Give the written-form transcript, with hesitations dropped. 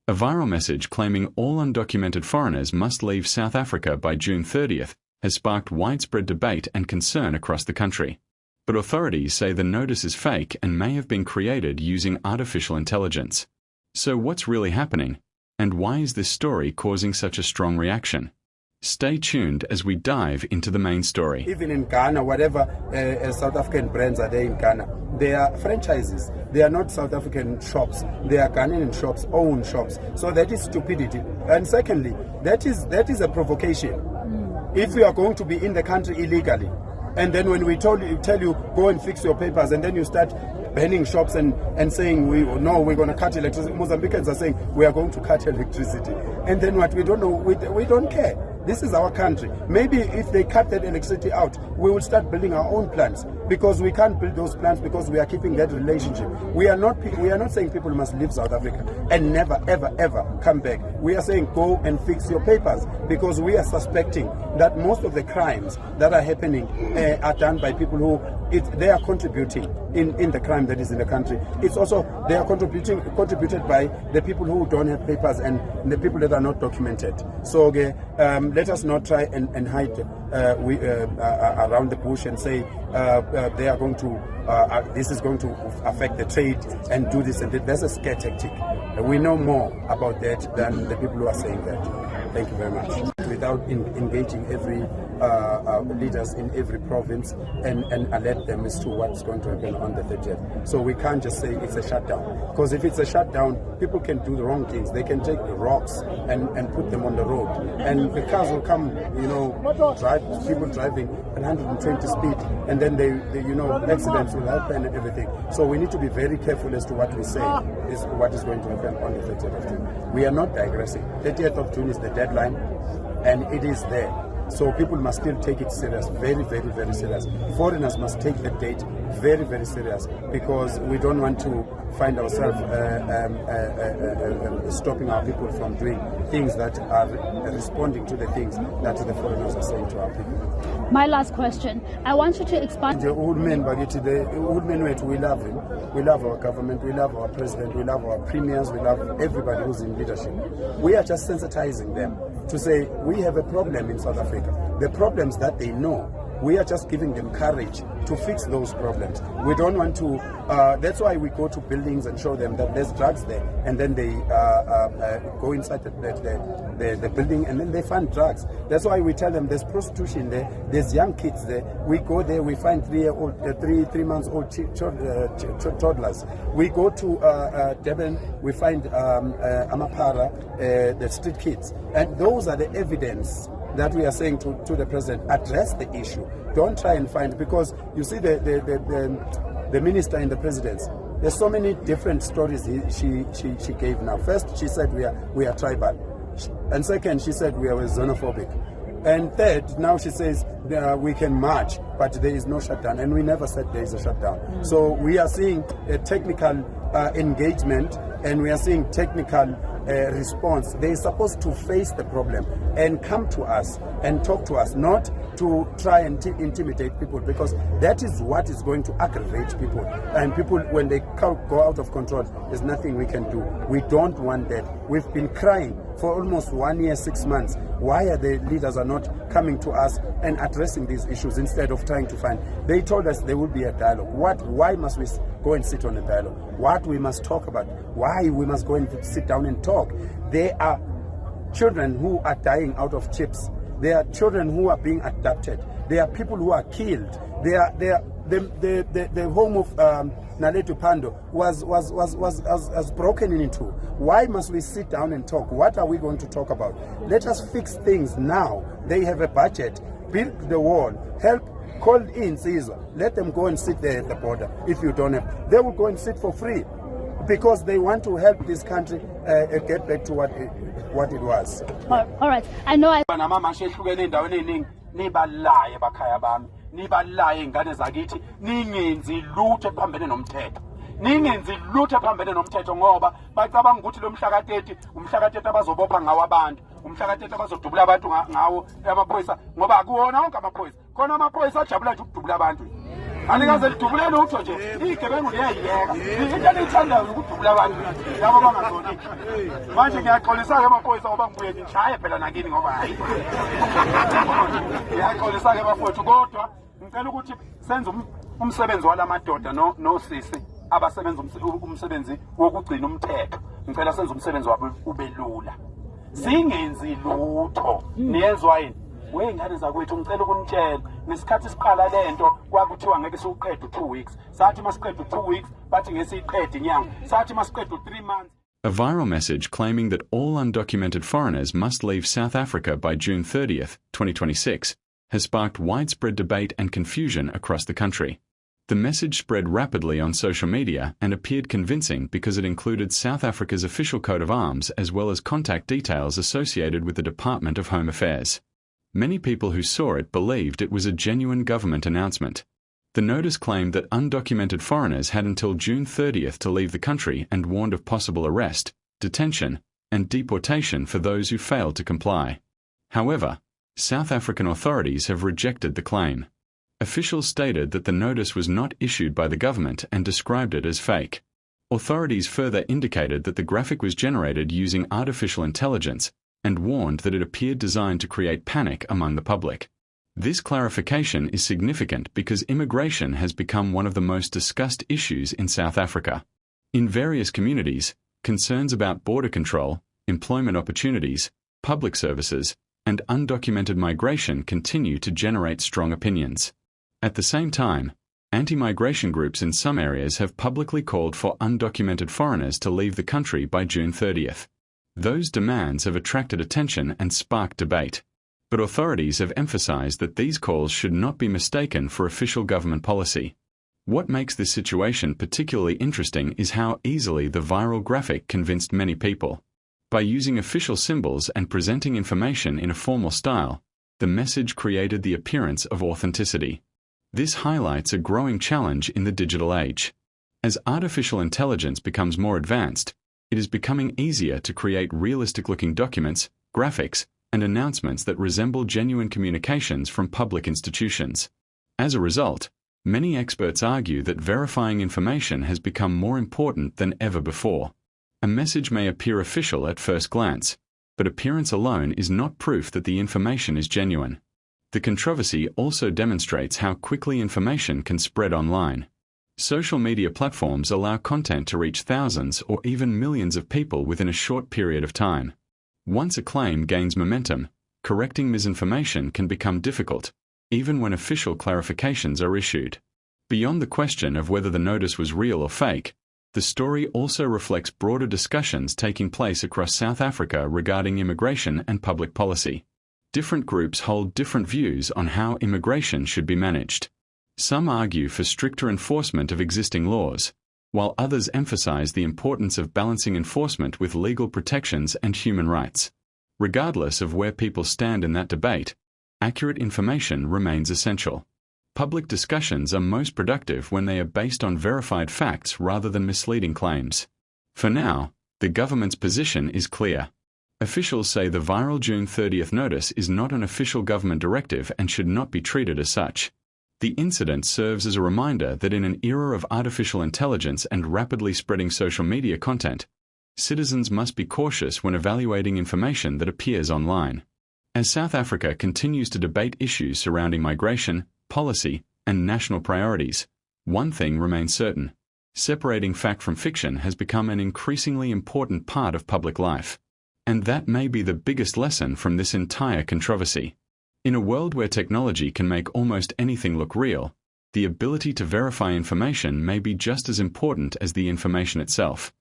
A viral message claiming all undocumented foreigners must leave South Africa by June 30th has sparked widespread debate and concern across the country. But authorities say the notice is fake and may have been created using artificial intelligence. So what's really happening? And why is this story causing such a strong reaction? Stay tuned as we dive into the main story. Even in Ghana, whatever South African brands are there in Ghana, they are franchises. They are not South African shops. They are Ghanaian shops, own shops. So that is stupidity. And secondly, that is a provocation. If you are going to be in the country illegally, and then when we tell you go and fix your papers, and then you start banning shops and saying we're going to cut electricity. Mozambicans are saying we are going to cut electricity, and then what? We don't know. We don't care. This is our country. Maybe if they cut that electricity out, we will start building our own plants, because we can't build those plants because we are keeping that relationship. We are not saying people must leave South Africa and never ever ever come back. We are saying go and fix your papers, because we are suspecting that most of the crimes that are happening are done by people who they are contributing in the crime that is in the country. It's also they are contributed by the people who don't have papers and the people that are not documented. So let us not try and hide around the bush and say they are going to this is going to affect the trade and do this and that. That's a scare tactic. We know more about that than the people who are saying that. Thank you very much. Without engaging every leaders in every province and alert them as to what's going to happen on the 30th. So we can't just say it's a shutdown, because if it's a shutdown, people can do the wrong things. They can take the rocks and put them on the road, and the cars will come, people driving at 120 speed, and then they accidents will happen and everything. So we need to be very careful as to what we say is what is going to happen on the 30th of June. We are not digressing. 30th of June is the deadline, and it is there. So people must still take it serious, very, very, very serious. Foreigners must take the date very, very serious, because we don't want to find ourselves stopping our people from doing things that are responding to the things that the foreigners are saying to our people. My last question, I want you to expand. The old man, we love him. We love our government, we love our president, we love our premiers, we love everybody who's in leadership. We are just sensitizing them to say we have a problem in South Africa. The problems that they know, we are just giving them courage to fix those problems. We don't want to, that's why we go to buildings and show them that there's drugs there, and then they go inside the building and then they find drugs. That's why we tell them there's prostitution there, there's young kids there. We go there, we find 3 months old toddlers. We go to Durban, we find Amapara, the street kids. And those are the evidence that we are saying to the president, address the issue. Don't try and find, because you see the minister in the presidency, there's so many different stories she gave now. First, she said we are tribal. And second, she said we are xenophobic. And third, now she says we can march, but there is no shutdown. And we never said there is a shutdown. So we are seeing a technical engagement, and we are seeing technical response. They are supposed to face the problem and come to us and talk to us, not to try and intimidate people, because that is what is going to aggravate people. And people, when they go out of control, there's nothing we can do. We don't want that. We've been crying for almost 1 year, 6 months. Why are the leaders are not coming to us and addressing these issues instead of trying to find? They told us there will be a dialogue. Why must we go and sit on a dialogue? What we must talk about? Why we must go and sit down and talk? There are children who are dying out of chips. There are children who are being abducted. There are people who are killed. The home of Naletu Pando was broken into. Why must we sit down and talk? What are we going to talk about? Let us fix things now. They have a budget. Build the wall. Help. Call in Caesar. Let them go and sit there at the border. If you don't have, they will go and sit for free, because they want to help this country get back to what it was. All right. I know ningenzi lutho ephambene nomthetho, ngoba bacabanga ukuthi lo mhlaka-30 umhlaka-30 abazobopha ngawo abantu, umhlaka-30 abazodubula abantu ngawo amaphoyisa, ngoba akuwona wonke amaphoyisa, khona amaphoyisa ajabula nje ukudubula abantu. Anikaze lidubulele utho nje igebengu liyayiyeka into elithandayo ukudubula abantu labo bangazoni manje ngiyaxolisa ke maphoyisa ngoba ngibuye ngishaye phela nakini ngoba hayi ngiyaxolisa ke bafowethu kodwa ngicela ukuthi senze umsebenzi walamadoda nosisi abasebenza umsebenzi wokugcina umthetho ngicela senze umsebenzi wabo ube lula singenzi lutho niyezwa yini wengane zakwethu ngicela ukunitshela nesikhathi siqala lento kwakuthiwa ngeke siqede 2 weeks sathi masiqede 2 weeks bathi ngesiqede inyanga sathi masiqede 3 months. A viral message claiming that all undocumented foreigners must leave South Africa by June 30th, 2026, has sparked widespread debate and confusion across the country. The message spread rapidly on social media and appeared convincing because it included South Africa's official coat of arms as well as contact details associated with the Department of Home Affairs. Many people who saw it believed it was a genuine government announcement. The notice claimed that undocumented foreigners had until June 30th to leave the country and warned of possible arrest, detention, and deportation for those who failed to comply. However, South African authorities have rejected the claim. Officials stated that the notice was not issued by the government and described it as fake. Authorities further indicated that the graphic was generated using artificial intelligence and warned that it appeared designed to create panic among the public. This clarification is significant because immigration has become one of the most discussed issues in South Africa. In various communities, concerns about border control, employment opportunities, public services, and undocumented migration continue to generate strong opinions. At the same time, anti-migration groups in some areas have publicly called for undocumented foreigners to leave the country by June 30th. Those demands have attracted attention and sparked debate. But authorities have emphasized that these calls should not be mistaken for official government policy. What makes this situation particularly interesting is how easily the viral graphic convinced many people. By using official symbols and presenting information in a formal style, the message created the appearance of authenticity. This highlights a growing challenge in the digital age. As artificial intelligence becomes more advanced, it is becoming easier to create realistic-looking documents, graphics, and announcements that resemble genuine communications from public institutions. As a result, many experts argue that verifying information has become more important than ever before. A message may appear official at first glance, but appearance alone is not proof that the information is genuine. The controversy also demonstrates how quickly information can spread online. Social media platforms allow content to reach thousands or even millions of people within a short period of time. Once a claim gains momentum, correcting misinformation can become difficult, even when official clarifications are issued. Beyond the question of whether the notice was real or fake, the story also reflects broader discussions taking place across South Africa regarding immigration and public policy. Different groups hold different views on how immigration should be managed. Some argue for stricter enforcement of existing laws, while others emphasize the importance of balancing enforcement with legal protections and human rights. Regardless of where people stand in that debate, accurate information remains essential. Public discussions are most productive when they are based on verified facts rather than misleading claims. For now, the government's position is clear. Officials say the viral June 30th notice is not an official government directive and should not be treated as such. The incident serves as a reminder that in an era of artificial intelligence and rapidly spreading social media content, citizens must be cautious when evaluating information that appears online. As South Africa continues to debate issues surrounding migration, policy, and national priorities, one thing remains certain: separating fact from fiction has become an increasingly important part of public life. And that may be the biggest lesson from this entire controversy. In a world where technology can make almost anything look real, the ability to verify information may be just as important as the information itself.